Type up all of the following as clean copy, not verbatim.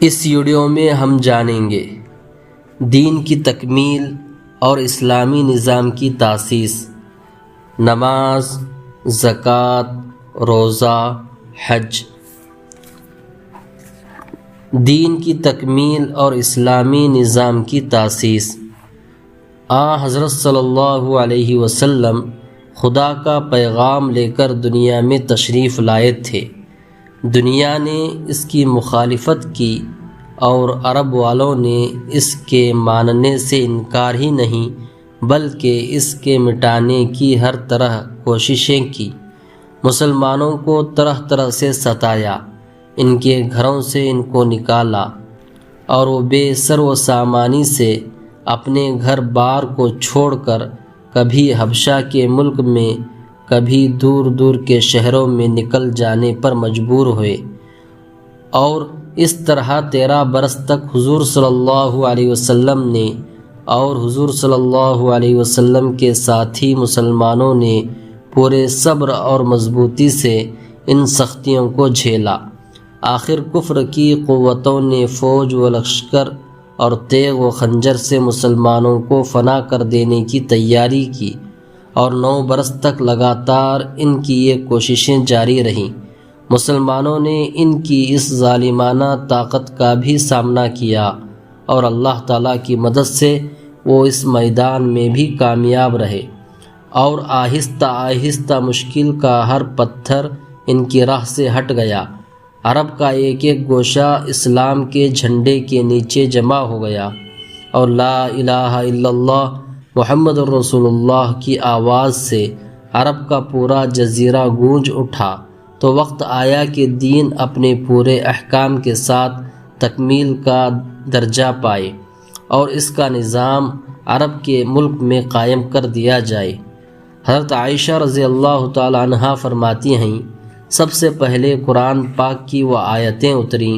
اس video میں ہم جانیں گے دین کی تکمیل اور اسلامی نظام کی تاسیس، نماز، زکوٰۃ، روزہ، حج۔ دین کی تکمیل اور اسلامی نظام کی تاسیس۔ حضرت صلی اللہ علیہ وسلم خدا کا پیغام لے کر دنیا میں تشریف لائے تھے۔ دنیا نے اس کی مخالفت کی اور عرب والوں نے اس کے ماننے سے انکار ہی نہیں بلکہ اس کے مٹانے کی ہر طرح کوششیں کی۔ مسلمانوں کو طرح طرح سے ستایا، ان کے گھروں سے ان کو نکالا اور وہ بے سر و سامانی سے اپنے گھر بار کو چھوڑ کر کبھی حبشہ کے ملک میں کبھی دور دور کے شہروں میں نکل جانے پر مجبور ہوئے، اور اس طرح 13 برس تک حضور صلی اللہ علیہ وسلم نے اور حضور صلی اللہ علیہ وسلم کے ساتھی مسلمانوں نے پورے صبر اور مضبوطی سے ان سختیوں کو جھیلا۔ آخر کفر کی قوتوں نے فوج و لشکر اور تیغ و خنجر سے مسلمانوں کو فنا کر دینے کی تیاری کی، اور 9 برس تک لگاتار ان کی یہ کوششیں جاری رہیں۔ مسلمانوں نے ان کی اس ظالمانہ طاقت کا بھی سامنا کیا، اور اللہ تعالیٰ کی مدد سے وہ اس میدان میں بھی کامیاب رہے، اور آہستہ آہستہ مشکل کا ہر پتھر ان کی راہ سے ہٹ گیا۔ عرب کا ایک ایک گوشہ اسلام کے جھنڈے کے نیچے جمع ہو گیا، اور لا الہ الا اللہ محمد رسول اللہ کی آواز سے عرب کا پورا جزیرہ گونج اٹھا۔ تو وقت آیا کہ دین اپنے پورے احکام کے ساتھ تکمیل کا درجہ پائے اور اس کا نظام عرب کے ملک میں قائم کر دیا جائے۔ حضرت عائشہ رضی اللہ تعالی عنہا فرماتی ہیں، سب سے پہلے قرآن پاک کی وہ آیتیں اتریں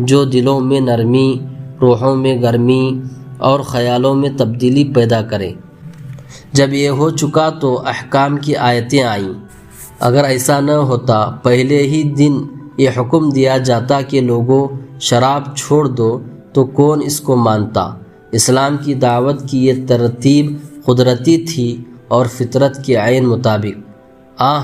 جو دلوں میں نرمی، روحوں میں گرمی اور خیالوں میں تبدیلی پیدا کریں۔ جب یہ ہو چکا تو احکام کی آیتیں آئیں۔ اگر ایسا نہ ہوتا، پہلے ہی دن یہ حکم دیا جاتا کہ لوگوں شراب چھوڑ دو، تو کون اس کو مانتا؟ اسلام کی دعوت کی یہ ترتیب قدرتی تھی اور فطرت کے عین مطابق۔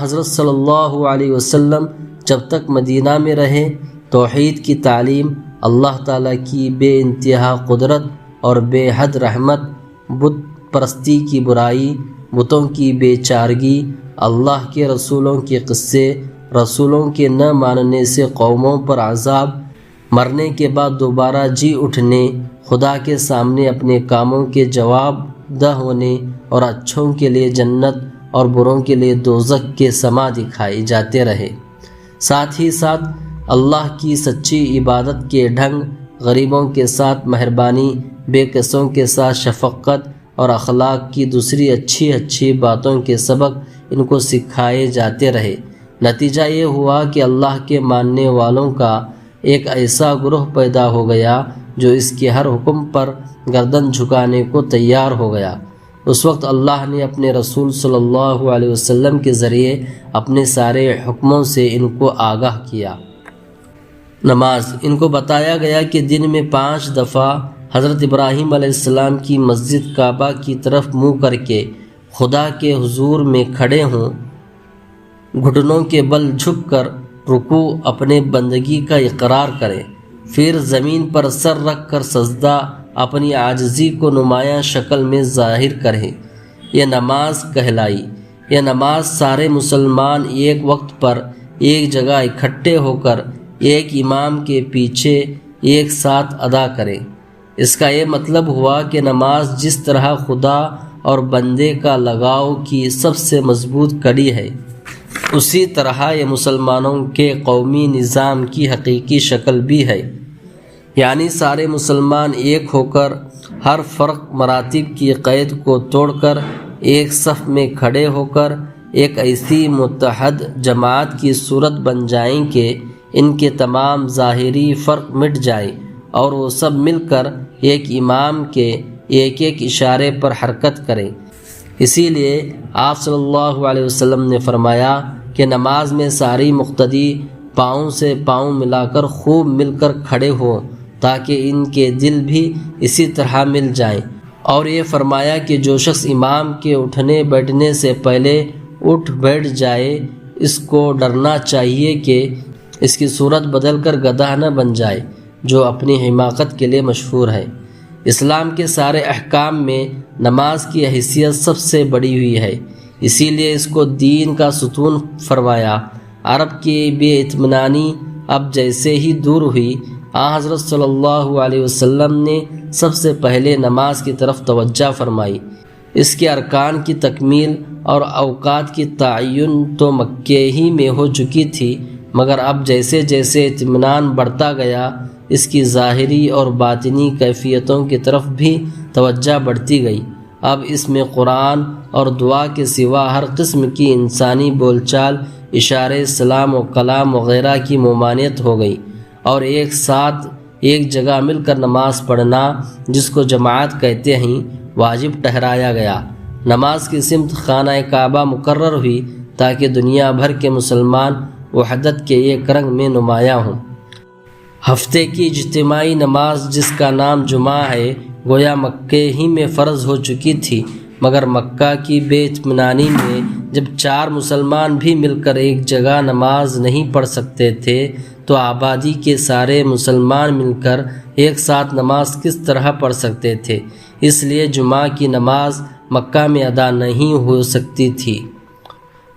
حضرت صلی اللہ علیہ وسلم جب تک مدینہ میں رہے، توحید کی تعلیم، اللہ تعالیٰ کی بے انتہا قدرت اور بے حد رحمت، بت پرستی کی برائی، بتوں کی بے چارگی، اللہ کے رسولوں کے قصے، رسولوں کے نہ ماننے سے قوموں پر عذاب، مرنے کے بعد دوبارہ جی اٹھنے، خدا کے سامنے اپنے کاموں کے جواب دہ ہونے، اور اچھوں کے لیے جنت اور بروں کے لیے دوزخ کے سما دکھائے جاتے رہے۔ ساتھ ہی ساتھ اللہ کی سچی عبادت کے ڈھنگ، غریبوں کے ساتھ مہربانی، بے کسوں کے ساتھ شفقت اور اخلاق کی دوسری اچھی باتوں کے سبق ان کو سکھائے جاتے رہے۔ نتیجہ یہ ہوا کہ اللہ کے ماننے والوں کا ایک ایسا گروہ پیدا ہو گیا جو اس کے ہر حکم پر گردن جھکانے کو تیار ہو گیا۔ اس وقت اللہ نے اپنے رسول صلی اللہ علیہ وسلم کے ذریعے اپنے سارے حکموں سے ان کو آگاہ کیا۔ نماز، ان کو بتایا گیا کہ دن میں 5 دفعہ حضرت ابراہیم علیہ السلام کی مسجد کعبہ کی طرف منہ کر کے خدا کے حضور میں کھڑے ہوں، گھٹنوں کے بل جھک کر رکوع اپنے بندگی کا اقرار کریں، پھر زمین پر سر رکھ کر سجدہ اپنی عاجزی کو نمایاں شکل میں ظاہر کریں۔ یہ نماز کہلائی۔ یہ نماز سارے مسلمان ایک وقت پر ایک جگہ اکٹھے ہو کر ایک امام کے پیچھے ایک ساتھ ادا کریں۔ اس کا یہ مطلب ہوا کہ نماز جس طرح خدا اور بندے کا لگاؤ کی سب سے مضبوط کڑی ہے، اسی طرح یہ مسلمانوں کے قومی نظام کی حقیقی شکل بھی ہے۔ یعنی سارے مسلمان ایک ہو کر ہر فرق مراتب کی قید کو توڑ کر ایک صف میں کھڑے ہو کر ایک ایسی متحد جماعت کی صورت بن جائیں کہ ان کے تمام ظاہری فرق مٹ جائیں، اور وہ سب مل کر ایک امام کے ایک ایک اشارے پر حرکت کریں۔ اسی لیے آپ صلی اللہ علیہ وسلم نے فرمایا کہ نماز میں ساری مقتدی پاؤں سے پاؤں ملا کر خوب مل کر کھڑے ہوں، تاکہ ان کے دل بھی اسی طرح مل جائیں۔ اور یہ فرمایا کہ جو شخص امام کے اٹھنے بیٹھنے سے پہلے اٹھ بیٹھ جائے اس کو ڈرنا چاہیے کہ اس کی صورت بدل کر گدھا نہ بن جائے، جو اپنی حماقت کے لیے مشہور ہے۔ اسلام کے سارے احکام میں نماز کی حیثیت سب سے بڑی ہوئی ہے، اسی لیے اس کو دین کا ستون فرمایا۔ عرب کی بے اطمینانی اب جیسے ہی دور ہوئی، حضرت صلی اللہ علیہ وسلم نے سب سے پہلے نماز کی طرف توجہ فرمائی۔ اس کے ارکان کی تکمیل اور اوقات کی تعین تو مکے ہی میں ہو چکی تھی، مگر اب جیسے جیسے اطمینان بڑھتا گیا اس کی ظاہری اور باطنی کیفیتوں کی طرف بھی توجہ بڑھتی گئی۔ اب اس میں قرآن اور دعا کے سوا ہر قسم کی انسانی بول چال، اشارے، سلام و کلام وغیرہ کی ممانعت ہو گئی، اور ایک ساتھ ایک جگہ مل کر نماز پڑھنا، جس کو جماعت کہتے ہیں، واجب ٹھہرایا گیا۔ نماز کی سمت خانہ کعبہ مقرر ہوئی تاکہ دنیا بھر کے مسلمان وحدت کے ایک رنگ میں نمایاں ہوں۔ ہفتے کی اجتماعی نماز جس کا نام جمعہ ہے، گویا مکے ہی میں فرض ہو چکی تھی، مگر مکہ کی بے اطمینانی میں جب 4 مسلمان بھی مل کر ایک جگہ نماز نہیں پڑھ سکتے تھے تو آبادی کے سارے مسلمان مل کر ایک ساتھ نماز کس طرح پڑھ سکتے تھے؟ اس لیے جمعہ کی نماز مکہ میں ادا نہیں ہو سکتی تھی،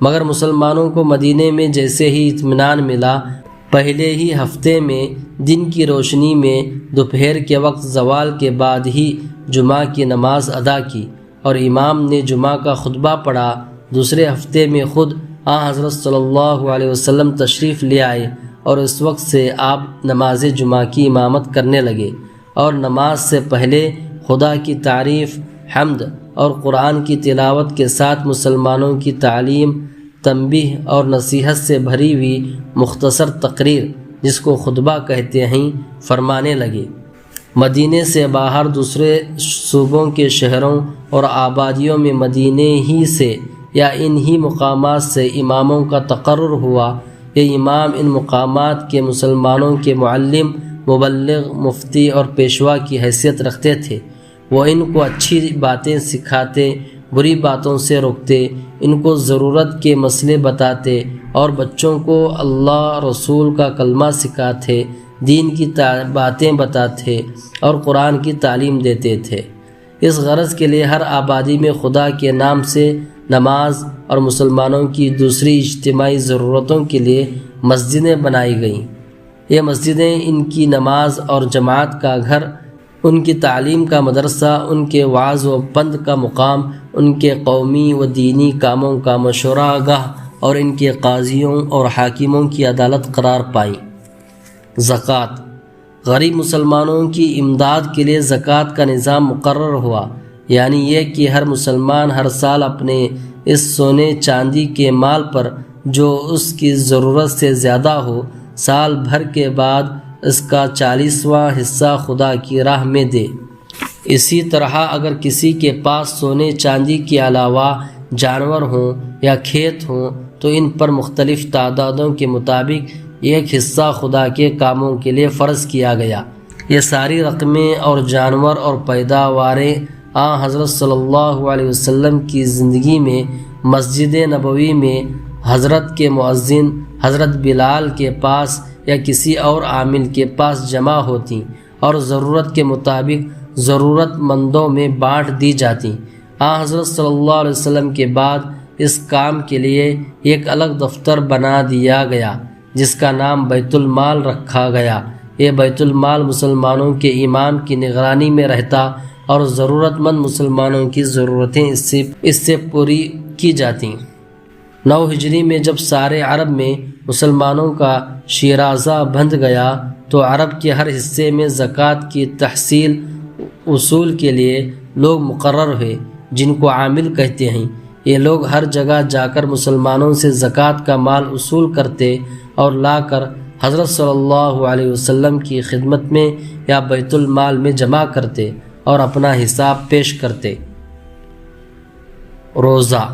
مگر مسلمانوں کو مدینے میں جیسے ہی اطمینان ملا، پہلے ہی ہفتے میں دن کی روشنی میں دوپہر کے وقت زوال کے بعد ہی جمعہ کی نماز ادا کی اور امام نے جمعہ کا خطبہ پڑھا۔ دوسرے ہفتے میں خود حضرت صلی اللہ علیہ وسلم تشریف لے آئے اور اس وقت سے آپ نماز جمعہ کی امامت کرنے لگے، اور نماز سے پہلے خدا کی تعریف، حمد اور قرآن کی تلاوت کے ساتھ مسلمانوں کی تعلیم، تنبیہ اور نصیحت سے بھری ہوئی مختصر تقریر، جس کو خطبہ کہتے ہیں، فرمانے لگے۔ مدینے سے باہر دوسرے صوبوں کے شہروں اور آبادیوں میں مدینے ہی سے یا انہی مقامات سے اماموں کا تقرر ہوا۔ یہ امام ان مقامات کے مسلمانوں کے معلم، مبلغ، مفتی اور پیشوا کی حیثیت رکھتے تھے۔ وہ ان کو اچھی باتیں سکھاتے، بری باتوں سے روکتے، ان کو ضرورت کے مسئلے بتاتے اور بچوں کو اللہ رسول کا کلمہ سکھاتے، دین کی باتیں بتاتے اور قرآن کی تعلیم دیتے تھے۔ اس غرض کے لیے ہر آبادی میں خدا کے نام سے نماز اور مسلمانوں کی دوسری اجتماعی ضرورتوں کے لیے مسجدیں بنائی گئیں۔ یہ مسجدیں ان کی نماز اور جماعت کا گھر، ان کی تعلیم کا مدرسہ، ان کے وعظ و پند کا مقام، ان کے قومی و دینی کاموں کا مشورہ گاہ اور ان کے قاضیوں اور حاکموں کی عدالت قرار پائیں۔ زکوٰۃ، غریب مسلمانوں کی امداد کے لیے زکوٰۃ کا نظام مقرر ہوا، یعنی یہ کہ ہر مسلمان ہر سال اپنے اس سونے چاندی کے مال پر جو اس کی ضرورت سے زیادہ ہو، سال بھر کے بعد اس کا 40واں حصہ خدا کی راہ میں دے۔ اسی طرح اگر کسی کے پاس سونے چاندی کے علاوہ جانور ہوں یا کھیت ہوں تو ان پر مختلف تعدادوں کے مطابق ایک حصہ خدا کے کاموں کے لیے فرض کیا گیا۔ یہ ساری رقمیں اور جانور اور پیداواریں حضرت صلی اللہ علیہ وسلم کی زندگی میں مسجد نبوی میں حضرت کے مؤذن حضرت بلال کے پاس یا کسی اور عامل کے پاس جمع ہوتی اور ضرورت کے مطابق ضرورت مندوں میں بانٹ دی جاتی۔ حضرت صلی اللہ علیہ وسلم کے بعد اس کام کے لیے ایک الگ دفتر بنا دیا گیا جس کا نام بیت المال رکھا گیا۔ یہ بیت المال مسلمانوں کے امام کی نگرانی میں رہتا اور ضرورت مند مسلمانوں کی ضرورتیں اس سے پوری کی جاتی۔ 9 ہجری میں جب سارے عرب میں مسلمانوں کا شیرازہ بندھ گیا تو عرب کے ہر حصے میں زکوٰۃ کی تحصیل اصول کے لیے لوگ مقرر ہوئے جن کو عامل کہتے ہیں۔ یہ لوگ ہر جگہ جا کر مسلمانوں سے زکوٰۃ کا مال اصول کرتے اور لا کر حضرت صلی اللہ علیہ وسلم کی خدمت میں یا بیت المال میں جمع کرتے اور اپنا حساب پیش کرتے۔ روزہ،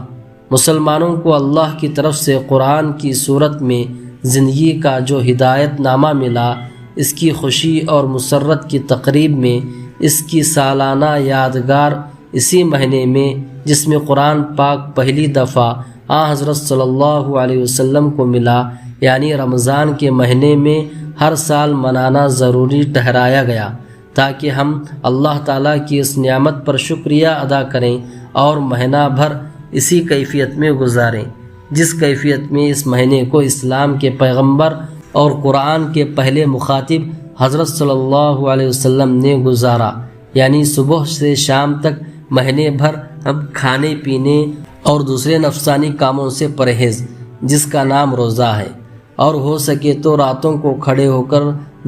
مسلمانوں کو اللہ کی طرف سے قرآن کی صورت میں زندگی کا جو ہدایت نامہ ملا، اس کی خوشی اور مسرت کی تقریب میں اس کی سالانہ یادگار اسی مہینے میں جس میں قرآن پاک پہلی دفعہ حضرت صلی اللہ علیہ وسلم کو ملا، یعنی رمضان کے مہینے میں ہر سال منانا ضروری ٹھہرایا گیا تاکہ ہم اللہ تعالیٰ کی اس نعمت پر شکریہ ادا کریں اور مہینہ بھر اسی کیفیت میں گزاریں جس کیفیت میں اس مہینے کو اسلام کے پیغمبر اور قرآن کے پہلے مخاطب حضرت صلی اللہ علیہ وسلم نے گزارا، یعنی صبح سے شام تک مہینے بھر ہم کھانے پینے اور دوسرے نفسانی کاموں سے پرہیز، جس کا نام روزہ ہے، اور ہو سکے تو راتوں کو کھڑے ہو کر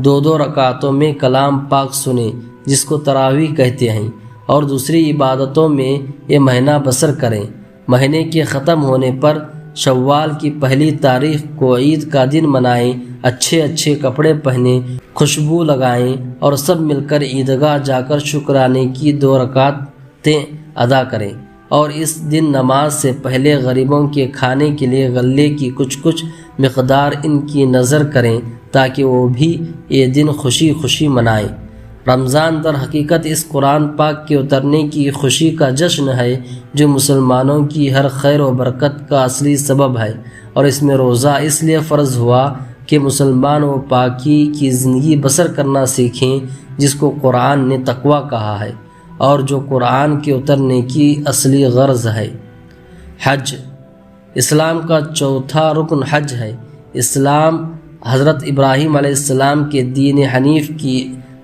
2 رکعتوں میں کلام پاک سنیں جس کو تراویح کہتے ہیں، اور دوسری عبادتوں میں یہ مہینہ بسر کریں۔ مہینے کے ختم ہونے پر شوال کی پہلی تاریخ کو عید کا دن منائیں، اچھے کپڑے پہنیں، خوشبو لگائیں اور سب مل کر عیدگاہ جا کر شکرانے کی 2 رکعتیں ادا کریں، اور اس دن نماز سے پہلے غریبوں کے کھانے کے لیے غلے کی کچھ مقدار ان کی نظر کریں تاکہ وہ بھی یہ دن خوشی منائیں۔ رمضان در حقیقت اس قرآن پاک کے اترنے کی خوشی کا جشن ہے جو مسلمانوں کی ہر خیر و برکت کا اصلی سبب ہے، اور اس میں روزہ اس لیے فرض ہوا کہ مسلمان و پاکی کی زندگی بسر کرنا سیکھیں جس کو قرآن نے تقویٰ کہا ہے اور جو قرآن کے اترنے کی اصلی غرض ہے۔ حج اسلام کا چوتھا رکن حج ہے۔ اسلام حضرت ابراہیم علیہ السلام کے دین حنیف کی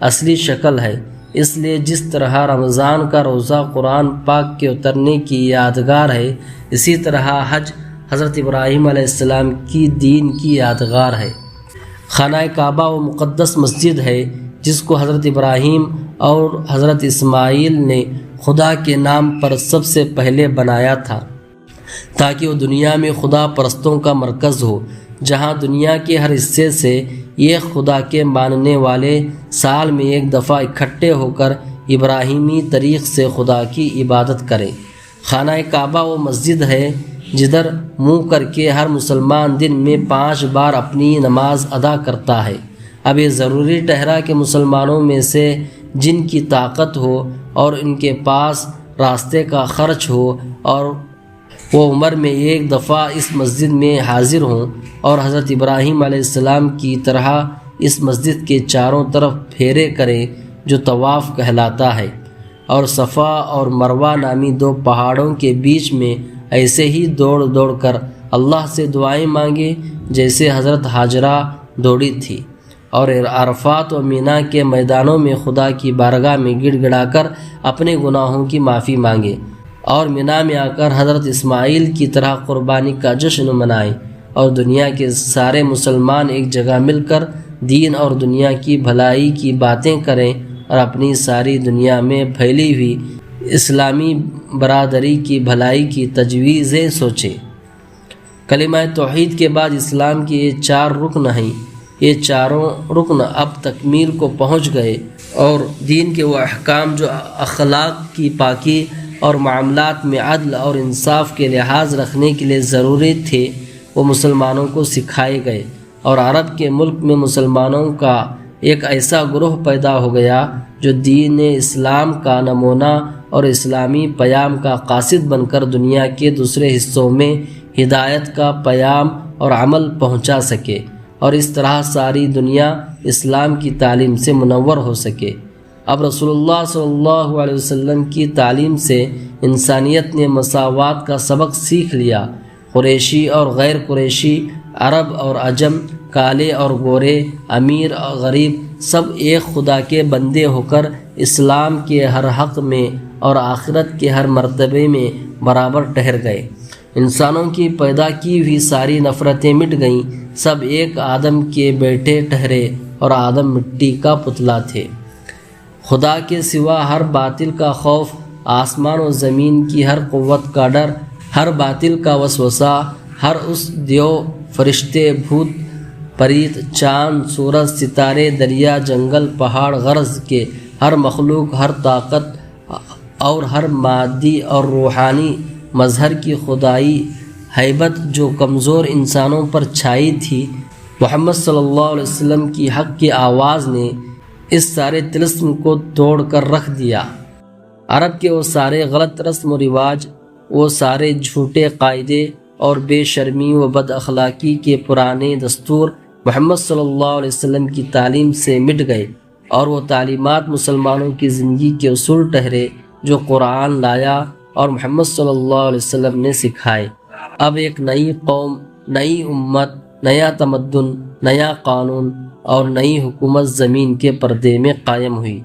اصلی شکل ہے، اس لیے جس طرح رمضان کا روزہ قرآن پاک کے اترنے کی یادگار ہے، اسی طرح حج حضرت ابراہیم علیہ السلام کی دین کی یادگار ہے۔ خانہ کعبہ وہ مقدس مسجد ہے جس کو حضرت ابراہیم اور حضرت اسماعیل نے خدا کے نام پر سب سے پہلے بنایا تھا تاکہ وہ دنیا میں خدا پرستوں کا مرکز ہو، جہاں دنیا کے ہر حصے سے یہ خدا کے ماننے والے سال میں ایک دفعہ اکٹھے ہو کر ابراہیمی طریق سے خدا کی عبادت کریں۔ خانہ کعبہ وہ مسجد ہے جدھر منہ کر کے ہر مسلمان دن میں 5 بار اپنی نماز ادا کرتا ہے۔ اب یہ ضروری ٹھہرا کہ مسلمانوں میں سے جن کی طاقت ہو اور ان کے پاس راستے کا خرچ ہو اور وہ عمر میں ایک دفعہ اس مسجد میں حاضر ہوں اور حضرت ابراہیم علیہ السلام کی طرح اس مسجد کے چاروں طرف پھیرے کریں جو طواف کہلاتا ہے، اور صفا اور مروہ نامی 2 پہاڑوں کے بیچ میں ایسے ہی دوڑ کر اللہ سے دعائیں مانگے جیسے حضرت ہاجرہ دوڑی تھی، اور عرفات و مینا کے میدانوں میں خدا کی بارگاہ میں گڑ گڑا کر اپنے گناہوں کی معافی مانگے، اور مینا میں آ کر حضرت اسماعیل کی طرح قربانی کا جشن منائیں، اور دنیا کے سارے مسلمان ایک جگہ مل کر دین اور دنیا کی بھلائی کی باتیں کریں اور اپنی ساری دنیا میں پھیلی ہوئی اسلامی برادری کی بھلائی کی تجویزیں سوچیں۔ کلمہ توحید کے بعد اسلام کی یہ 4 رکن ہیں، یہ چاروں رکن اب تکمیل کو پہنچ گئے، اور دین کے وہ احکام جو اخلاق کی پاکی اور معاملات میں عدل اور انصاف کے لحاظ رکھنے کے لیے ضروری تھے وہ مسلمانوں کو سکھائے گئے، اور عرب کے ملک میں مسلمانوں کا ایک ایسا گروہ پیدا ہو گیا جو دین اسلام کا نمونہ اور اسلامی پیام کا قاصد بن کر دنیا کے دوسرے حصوں میں ہدایت کا پیام اور عمل پہنچا سکے، اور اس طرح ساری دنیا اسلام کی تعلیم سے منور ہو سکے۔ اب رسول اللہ صلی اللہ علیہ وسلم کی تعلیم سے انسانیت نے مساوات کا سبق سیکھ لیا۔ قریشی اور غیر قریشی، عرب اور عجم، کالے اور گورے، امیر اور غریب، سب ایک خدا کے بندے ہو کر اسلام کے ہر حق میں اور آخرت کے ہر مرتبے میں برابر ٹھہر گئے۔ انسانوں کی پیدا کی ہوئی ساری نفرتیں مٹ گئیں، سب ایک آدم کے بیٹے ٹھہرے اور آدم مٹی کا پتلا تھے۔ خدا کے سوا ہر باطل کا خوف، آسمان و زمین کی ہر قوت کا ڈر، ہر باطل کا وسوسہ، ہر اس دیو، فرشتے، بھوت پریت، چاند، سورج، ستارے، دریا، جنگل، پہاڑ، غرض کے ہر مخلوق، ہر طاقت اور ہر مادی اور روحانی مظہر کی خدائی ہیبت جو کمزور انسانوں پر چھائی تھی، محمد صلی اللہ علیہ وسلم کی حق کی آواز نے اس سارے طلسم کو توڑ کر رکھ دیا۔ عرب کے وہ سارے غلط رسم و رواج، وہ سارے جھوٹے قاعدے اور بے شرمی و بد اخلاقی کے پرانے دستور محمد صلی اللہ علیہ وسلم کی تعلیم سے مٹ گئے، اور وہ تعلیمات مسلمانوں کی زندگی کے اصول ٹھہرے جو قرآن لایا اور محمد صلی اللہ علیہ وسلم نے سکھائے۔ اب ایک نئی قوم، نئی امت، نیا تمدن، نیا قانون اور نئی حکومت زمین کے پردے میں قائم ہوئی۔